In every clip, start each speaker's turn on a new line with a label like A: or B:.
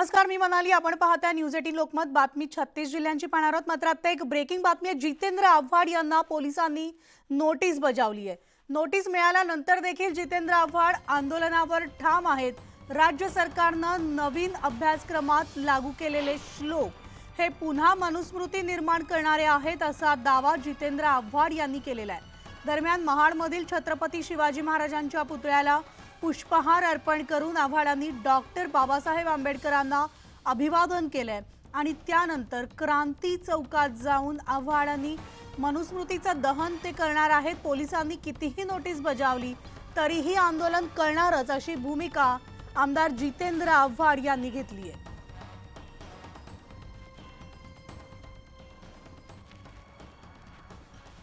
A: नमस्कार, मी मनाली. आपण पाहताय न्यूज 18 लोकमत. बातमी 36 जिल्ह्यांची पाहणार आहोत. मात्र आता एक ब्रेकिंग बातमी आहे. जितेंद्र आव्हाड यांना पोलिसांनी नोटीस बजावली आहे. नोटीस मिळाल्यानंतर देखील जितेंद्र आव्हाड आंदोलनावर ठाम आहेत. राज्य सरकारनं नवीन अभ्यासक्रमात लागू केलेले श्लोक हे पुन्हा मनुस्मृती निर्माण करणारे आहेत, असा दावा जितेंद्र आव्हाड यांनी केलेला आहे. दरम्यान महाडमधील छत्रपती शिवाजी महाराजांच्या पुतळ्याला पुष्पहार अर्पण करून आव्हाडांनी डॉक्टर बाबासाहेब आंबेडकरांना अभिवादन केलंय आणि त्यानंतर क्रांती चौकात जाऊन आव्हाडांनी मनुस्मृतीचं दहन ते करणार आहेत. पोलिसांनी कितीही नोटीस बजावली तरीही आंदोलन करणारच, अशी भूमिका आमदार जितेंद्र आव्हाड यांनी घेतली आहे.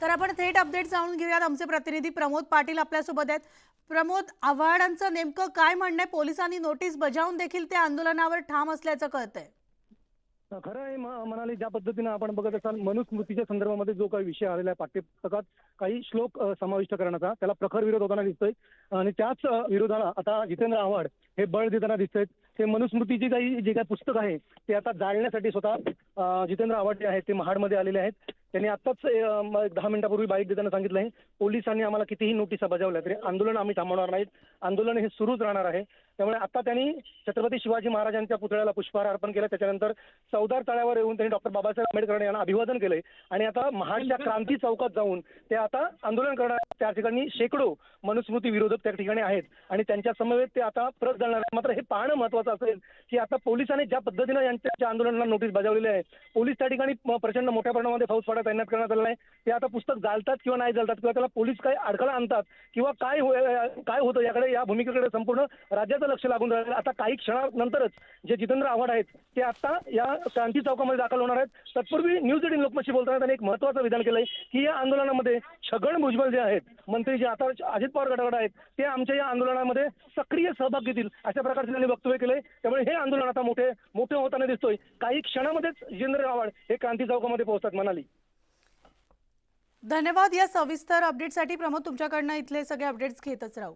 A: तर आपण थेट अपडेट जाणून घेऊयात. आमचे प्रतिनिधी प्रमोद पाटील आपल्यासोबत आहेत. प्रमोद, आव्हाडांचं नेमकं काय म्हणणं आहे? पोलिसांनी नोटीस बजावून देखील ते आंदोलनावर ठाम असल्याचं कळतंय.
B: खरं आहे म्हणाले, ज्या पद्धतीने आपण बघत असाल मनुस्मृतीच्या संदर्भामध्ये जो काही विषय आलेला आहे पाठ्यपुस्तकात काही श्लोक समाविष्ट करण्याचा, त्याला प्रखर विरोध होताना दिसतोय आणि त्याच विरोधाला आता जितेंद्र आव्हाड हे बळ देताना दिसतंय. ते मनुस्मृतीची जे काही पुस्तक आहे ते आता जाळण्यासाठी स्वतः जितेंद्र आव्हाड जे आहेत ते महाडमध्ये आलेले आहेत. त्यांनी आत्ताच 10 मिनिटापूर्वी बाईट देताना सांगितलं आहे, पोलिसांनी आम्हाला कितीही नोटिसा बजावल्या तरी आंदोलन आम्ही थांबवणार नाहीत, आंदोलन हे सुरूच राहणार आहे. त्यामुळे आता त्यांनी छत्रपती शिवाजी महाराजांच्या पुतळ्याला पुष्पहार अर्पण केलं. त्याच्यानंतर चौदार तळ्यावर येऊन त्यांनी डॉक्टर बाबासाहेब आंबेडकर यांना अभिवादन केलंय आणि आता महाडच्या क्रांती चौकात जाऊन ते आता आंदोलन करणार. त्या ठिकाणी शेकडो मनुस्मृती विरोधक त्या ठिकाणी आहेत आणि त्यांच्या समवेत ते आता परत जाणार आहेत. मात्र हे पाहणं महत्वाचं असेल की आता पोलिसांनी ज्या पद्धतीनं यांच्या आंदोलनाला नोटीस बजावलेली आहे, पोलीस त्या ठिकाणी प्रचंड मोठ्या प्रमाणामध्ये फौजफाटा तैनात करण्यात आलेला आहे. ते आता पुस्तक जाळतात किंवा नाही जाळतात किंवा त्याला पोलीस काय अडथळा आणतात किंवा काय होतं याकडे, या भूमिकेकडे संपूर्ण राज्याचं लक्ष लागून राहिलं. आता काही क्षणानंतरच जे जितेंद्र आव्हाड आहेत ते आता या क्रांती चौकामध्ये दाखल होणार आहेत. तत्पूर्वी न्यूज 18 लोकमतशी बोलताना त्यांनी एक महत्त्वाचं विधान केलंय की या आंदोलनामध्ये छगन भुजबळ जे आहेत, मंत्री जे आता अजित पवार गटाकडे आहेत, ते आमच्या या आंदोलनामध्ये सक्रिय सहभाग घेतील, अशा प्रकारचे त्यांनी वक्तव्य केलंय. त्यामुळे हे आंदोलन आता मोठे होताना दिसतोय. काही क्षणामध्येच जितेंद्र आव्हाड हे क्रांती चौकामध्ये पोहोचतात. म्हणाली.
A: धन्यवाद या सविस्तर अपडेटसाठी प्रमोद. तुमच्याकडनं इथले सगळे अपडेट्स घेतच राहू.